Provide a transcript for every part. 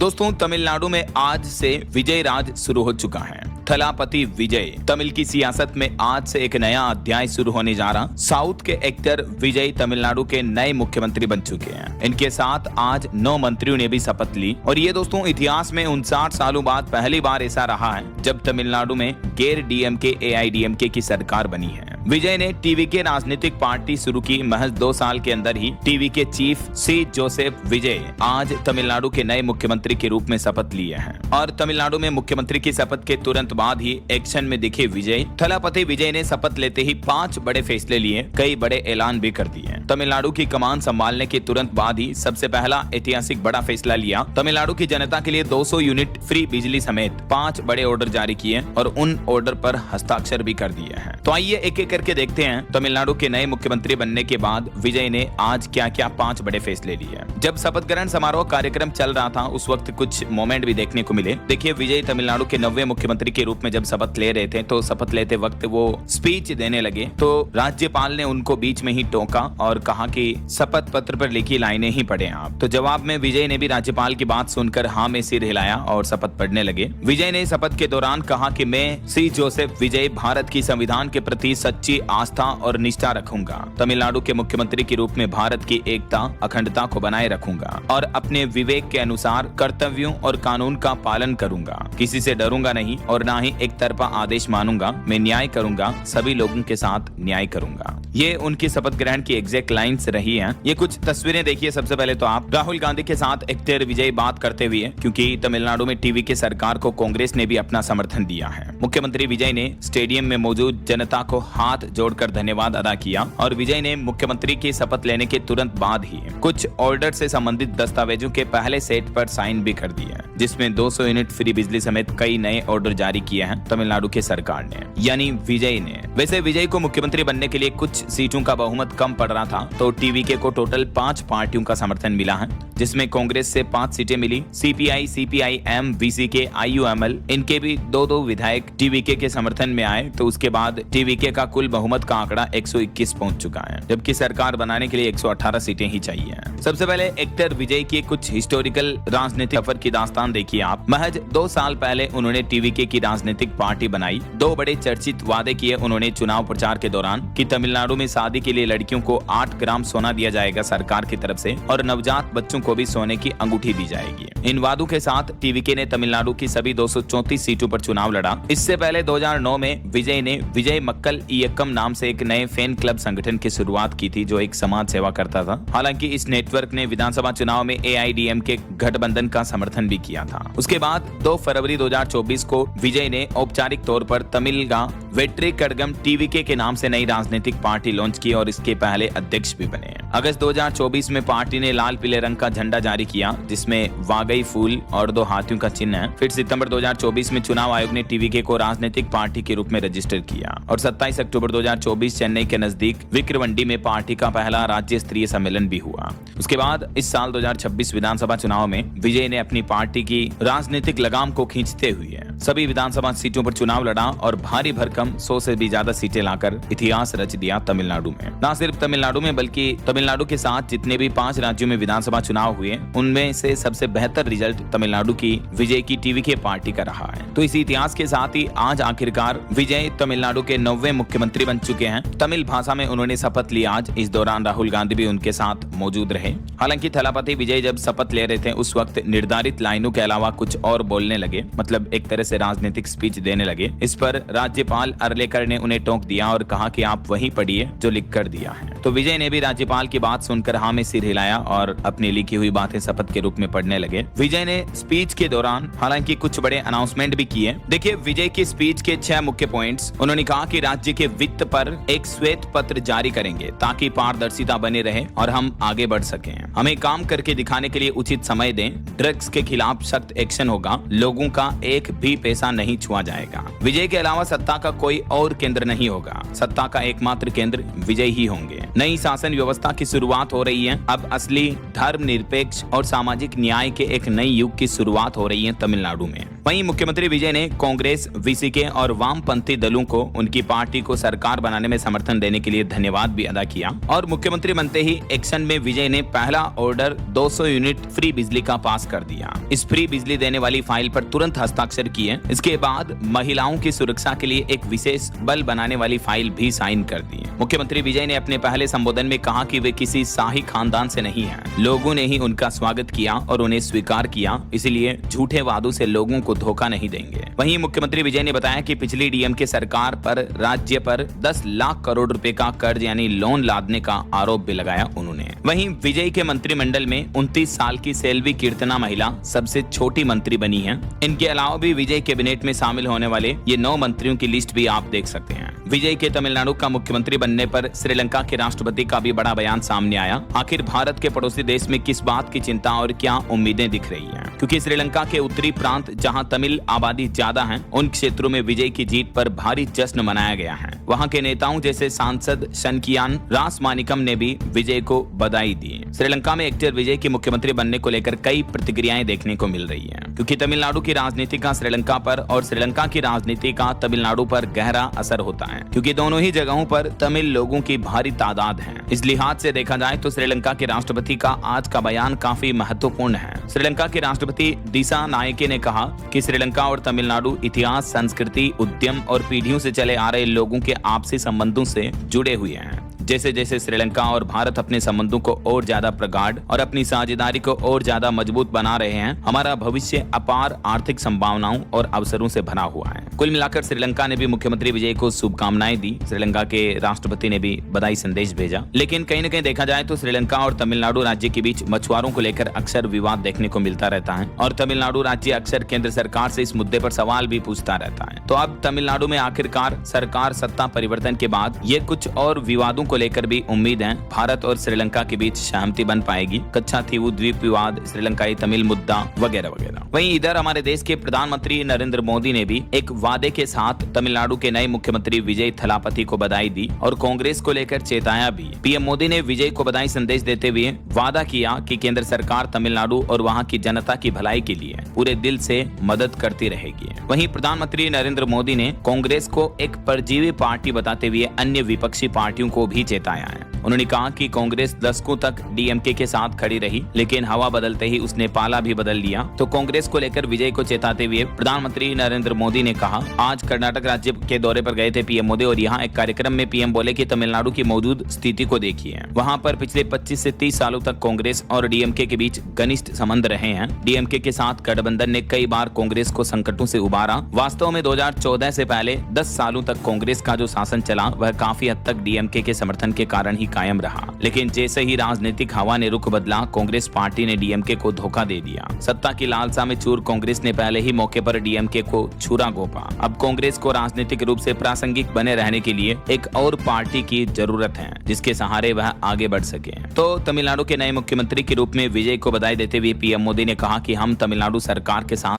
दोस्तों, तमिलनाडु में आज से विजय राज शुरू हो चुका है। थलापति विजय। तमिल की सियासत में आज से एक नया अध्याय शुरू होने जा रहा। साउथ के एक्टर विजय तमिलनाडु के नए मुख्यमंत्री बन चुके हैं। इनके साथ आज 9 मंत्रियों ने भी शपथ ली और ये दोस्तों इतिहास में 59 सालों बाद पहली बार ऐसा रहा है जब तमिलनाडु में गैर डीएमके एआईडीएमके की सरकार बनी है। विजय ने टीवी के राजनीतिक पार्टी शुरू की। महज 2 साल के अंदर ही टीवी के चीफ सी जोसेफ विजय आज तमिलनाडु के नए मुख्यमंत्री के रूप में शपथ लिए हैं और तमिलनाडु में मुख्यमंत्री की शपथ के तुरंत बाद ही एक्शन में दिखे विजय। थलापति विजय ने शपथ लेते ही 5 बड़े फैसले लिए, कई बड़े ऐलान भी कर दिए। तमिलनाडु की कमान संभालने के तुरंत बाद ही सबसे पहला ऐतिहासिक बड़ा फैसला लिया। तमिलनाडु की जनता के लिए 200 यूनिट फ्री बिजली समेत 5 बड़े ऑर्डर जारी किए और उन ऑर्डर पर हस्ताक्षर भी कर दिए हैं। तो आइए एक एक करके देखते हैं तमिलनाडु के नए मुख्यमंत्री बनने के बाद विजय ने आज क्या क्या 5 बड़े फैसले लिए। जब शपथ ग्रहण समारोह कार्यक्रम चल रहा था उस वक्त कुछ मोमेंट भी देखने को मिले। देखिए, विजय तमिलनाडु के 9वें मुख्यमंत्री के रूप में जब शपथ ले रहे थे तो शपथ लेते वक्त वो स्पीच देने लगे तो राज्यपाल ने उनको बीच में ही टोका और कहा कि शपथ पत्र पर लिखी लाइनें ही पढ़े आप। तो जवाब में विजय ने भी राज्यपाल की बात सुनकर हाँ में सिर हिलाया और शपथ पढ़ने लगे। विजय ने शपथ के दौरान कहा कि मैं सी जोसेफ विजय भारत की संविधान के प्रति सच्ची आस्था और निष्ठा रखूंगा। तमिलनाडु के मुख्यमंत्री के रूप में भारत की एकता अखंडता को बनाए रखूंगा और अपने विवेक के अनुसार कर्तव्यों और कानून का पालन करूंगा। किसी से डरूंगा नहीं और ना ही एक तरफा आदेश मानूंगा। मैं न्याय करूंगा, सभी लोगों के साथ न्याय करूंगा। ये उनकी शपथ ग्रहण की एग्जैक्ट लाइन्स रही हैं। ये कुछ तस्वीरें देखिए। सबसे पहले तो आप राहुल गांधी के साथ एक्टर विजय बात करते हुए, क्योंकि तमिलनाडु में टीवी के सरकार को कांग्रेस ने भी अपना समर्थन दिया है। मुख्यमंत्री विजय ने स्टेडियम में मौजूद जनता को हाथ जोड़कर धन्यवाद अदा किया और विजय ने मुख्यमंत्री की शपथ लेने के तुरंत बाद ही कुछ ऑर्डर से संबंधित दस्तावेजों के पहले सेट पर साइन भी कर दिए, जिसमें 200 यूनिट फ्री बिजली समेत कई नए ऑर्डर जारी किए हैं तमिलनाडु के सरकार ने, यानी विजय ने। वैसे विजय को मुख्यमंत्री बनने के लिए कुछ सीटों का बहुमत कम पड़ रहा था तो टीवीके को टोटल 5 पार्टियों का समर्थन मिला है, जिसमें कांग्रेस से 5 सीटें मिली। सीपीआई, सीपीआईएम, वीसीके, आईयूएमएल इनके भी 2-2 विधायक टीवीके के समर्थन में आए। तो उसके बाद टीवीके का कुल बहुमत का आंकड़ा 121 पहुंच चुका है, जबकि सरकार बनाने के लिए 118 सीटें ही चाहिए। सबसे पहले एक्टर विजय की कुछ हिस्टोरिकल राजनीतिक सफर की दास्तान देखिए आप। महज 2 साल पहले उन्होंने टीवीके की राजनीतिक पार्टी बनाई। 2 बड़े चर्चित वादे किए उन्होंने चुनाव प्रचार के दौरान कि तमिलनाडु में शादी के लिए लड़कियों को 8 ग्राम सोना दिया जाएगा सरकार की तरफ से और नवजात बच्चों को भी सोने की अंगूठी दी जाएगी। इन वादों के साथ टीवीके ने तमिलनाडु की सभी 234 सीटों पर चुनाव लड़ा। इससे पहले 2009 में विजय ने विजय मक्कल इयक्कम नाम से एक नए फैन क्लब संगठन की शुरुआत की थी जो एक समाज सेवा करता था। हालांकि इस नेटवर्क ने विधानसभा चुनाव में एआईडीएमके गठबंधन का समर्थन भी किया था। उसके बाद 2 फरवरी 2024 को विजय ने औपचारिक तौर पर तमिलगा वेट्री कड़गम टीवीके के नाम से नई राजनीतिक पार्टी लॉन्च की और इसके पहले अध्यक्ष भी बने। अगस्त 2024 में पार्टी ने लाल पीले रंग का झंडा जारी किया जिसमें वागई फूल और 2 हाथियों का चिन्ह है। फिर सितंबर 2024 में चुनाव आयोग ने टीवीके को राजनीतिक पार्टी के रूप में रजिस्टर किया और 27 अक्टूबर 2024 चेन्नई के नजदीक विक्रवंडी में पार्टी का पहला राज्य स्तरीय सम्मेलन भी हुआ। उसके बाद इस साल 2026 विधानसभा चुनाव में विजय ने अपनी पार्टी की राजनीतिक लगाम को खींचते हुए सभी विधानसभा सीटों पर चुनाव लड़ा और भारी भरकम 100 से भी ज्यादा सीटें लाकर इतिहास रच दिया तमिलनाडु में। न सिर्फ तमिलनाडु में बल्कि तमिलनाडु के साथ जितने भी 5 राज्यों में विधानसभा चुनाव हुए उनमें से सबसे बेहतर रिजल्ट तमिलनाडु की विजय की टीवीके पार्टी का रहा है। तो इसी इतिहास के साथ ही आज आखिरकार विजय तमिलनाडु के 9वें मुख्यमंत्री बन चुके हैं। तमिल भाषा में उन्होंने शपथ ली आज। इस दौरान राहुल गांधी भी उनके साथ मौजूद रहे। हालांकि थलापति विजय जब शपथ ले रहे थे उस वक्त निर्धारित लाइनों के अलावा कुछ और बोलने लगे, मतलब एक तरह से राजनीतिक स्पीच देने लगे। इस पर राज्यपाल अर्लेकर ने उन्हें टोक दिया और कहा कि आप वही पढ़िए जो लिख कर दिया है। तो विजय ने भी राज्यपाल की बात सुनकर हाँ में सिर हिलाया और अपनी लिखी हुई बातें शपथ के रूप में पढ़ने लगे। विजय ने स्पीच के दौरान हालांकि कुछ बड़े अनाउंसमेंट भी किए। देखिए, विजय की स्पीच के 6 मुख्य पॉइंट्स। उन्होंने कहा कि राज्य के वित्त पर एक श्वेत पत्र जारी करेंगे ताकि पारदर्शिता बने रहे और हम आगे बढ़ सकें। हमें काम करके दिखाने के लिए उचित समय दें। ड्रग्स के खिलाफ सख्त एक्शन होगा। लोगों का एक भी पैसा नहीं छुआ जाएगा। विजय के अलावा सत्ता का कोई और केंद्र नहीं होगा। सत्ता का एकमात्र केंद्र विजय ही होंगे। नई शासन व्यवस्था की शुरुआत हो रही है। अब असली धर्मनिरपेक्ष और सामाजिक न्याय के एक नई युग की शुरुआत हो रही है तमिलनाडु में। वहीं मुख्यमंत्री विजय ने कांग्रेस, वीसीके और वामपंथी दलों को उनकी पार्टी को सरकार बनाने में समर्थन देने के लिए धन्यवाद भी अदा किया और मुख्यमंत्री बनते ही एक्शन में विजय ने पहला ऑर्डर 200 यूनिट फ्री बिजली का पास कर दिया। इस फ्री बिजली देने वाली फाइल पर तुरंत हस्ताक्षर किए। इसके बाद महिलाओं की सुरक्षा के लिए एक विशेष बल बनाने वाली फाइल भी साइन कर दी। मुख्यमंत्री विजय ने अपने पहले संबोधन में कहा कि वे किसी शाही खानदान से नहीं हैं। लोगों ने ही उनका स्वागत किया और उन्हें स्वीकार किया, इसलिए झूठे वादों से लोगों को धोखा नहीं देंगे। वहीं मुख्यमंत्री विजय ने बताया कि पिछली डीएमके सरकार पर राज्य पर 10 लाख करोड़ रुपए का कर्ज यानी लोन लादने का आरोप भी लगाया उन्होंने। वहीं विजय के मंत्रिमंडल में 29 साल की सेल्वी कीर्तना महिला सबसे छोटी मंत्री बनी है। इनके अलावा भी विजय कैबिनेट में शामिल होने वाले ये 9 मंत्रियों की लिस्ट भी आप देख सकते हैं। विजय के तमिलनाडु का मुख्यमंत्री बनने पर श्रीलंका के राष्ट्रपति का भी बड़ा बयान सामने आया। आखिर भारत के पड़ोसी देश में किस बात की चिंता और क्या उम्मीदें दिख रही हैं? क्योंकि श्रीलंका के उत्तरी प्रांत जहां तमिल आबादी ज्यादा है, उन क्षेत्रों में विजय की जीत पर भारी जश्न मनाया गया है। वहां के नेताओं जैसे सांसद शनकियान रासमानिकम ने भी विजय को बधाई दी। श्रीलंका में एक्टर विजय के मुख्यमंत्री बनने को लेकर कई प्रतिक्रियाएं देखने को मिल रही है, क्योंकि तमिलनाडु की राजनीति का श्रीलंका पर और श्रीलंका की राजनीति का तमिलनाडु पर गहरा असर होता है, क्योंकि दोनों ही जगहों पर तमिल लोगों की भारी तादाद है। इस लिहाज से देखा जाए तो श्रीलंका के राष्ट्रपति का आज का बयान काफी महत्वपूर्ण है। श्रीलंका के राष्ट्रपति दिसा नायके ने कहा कि श्रीलंका और तमिलनाडु इतिहास, संस्कृति, उद्यम और पीढ़ियों से चले आ रहे लोगों के आपसी संबंधों से जुड़े हुए हैं। जैसे जैसे श्रीलंका और भारत अपने संबंधों को और ज्यादा प्रगाढ़ और अपनी साझेदारी को और ज्यादा मजबूत बना रहे हैं, हमारा भविष्य अपार आर्थिक संभावनाओं और अवसरों से भरा हुआ है। कुल मिलाकर श्रीलंका ने भी मुख्यमंत्री विजय को शुभकामनाएं दी। श्रीलंका के राष्ट्रपति ने भी बधाई संदेश भेजा। लेकिन कहीं न कहीं देखा जाए तो श्रीलंका और तमिलनाडु राज्य के बीच मछुआरों को लेकर अक्सर विवाद देखने को मिलता रहता है और तमिलनाडु राज्य अक्सर केंद्र सरकार से इस मुद्दे पर सवाल भी पूछता रहता है। तो अब तमिलनाडु में आखिरकार सरकार सत्ता परिवर्तन के बाद ये कुछ और विवादों को लेकर भी उम्मीद है भारत और श्रीलंका के बीच सहमति बन पाएगी। कच्छातीवु द्वीप विवाद, श्रीलंकाई तमिल मुद्दा वगैरह वगैरह। वहीं इधर हमारे देश के प्रधानमंत्री नरेंद्र मोदी ने भी एक वादे के साथ तमिलनाडु के नए मुख्यमंत्री विजय थलापति को बधाई दी और कांग्रेस को लेकर चेताया भी। पीएम मोदी ने विजय को बधाई संदेश देते हुए वादा किया कि केंद्र सरकार तमिलनाडु और वहां की जनता की भलाई के लिए पूरे दिल से मदद करती रहेगी। वहीं प्रधानमंत्री नरेंद्र मोदी ने कांग्रेस को एक परजीवी पार्टी बताते हुए अन्य विपक्षी पार्टियों को भी चेताया है। उन्होंने कहा कि कांग्रेस दशकों तक डीएमके के साथ खड़ी रही, लेकिन हवा बदलते ही उसने पाला भी बदल लिया। तो कांग्रेस को लेकर विजय को चेताते हुए प्रधानमंत्री नरेंद्र मोदी ने कहा, आज कर्नाटक राज्य के दौरे पर गए थे पीएम मोदी और यहाँ एक कार्यक्रम में पीएम बोले कि तमिलनाडु की मौजूद स्थिति को देखिए। वहाँ पर पिछले 25 से 30 सालों तक कांग्रेस और डीएमके के बीच घनिष्ठ संबंध रहे हैं। डीएमके के साथ गठबंधन ने कई बार कांग्रेस को संकटों से उबारा। वास्तव में 2014 से पहले 10 सालों तक कांग्रेस का जो शासन चला वह काफी हद तक डीएमके के समर्थन के कारण ही कायम रहा। लेकिन जैसे ही राजनीतिक हवा ने रुख बदला, कांग्रेस पार्टी ने डीएमके को धोखा दे दिया। सत्ता की लालसा में चूर कांग्रेस ने पहले ही मौके पर डीएमके को छुरा घोंपा। अब कांग्रेस को राजनीतिक रूप से प्रासंगिक बने रहने के लिए एक और पार्टी की जरूरत है जिसके सहारे वह आगे बढ़ सके। तो तमिलनाडु के नए मुख्यमंत्री के रूप में विजय को बधाई देते हुए पीएम मोदी ने कहा कि हम तमिलनाडु सरकार के साथ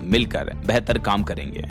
मिलकर बेहतर काम करेंगे।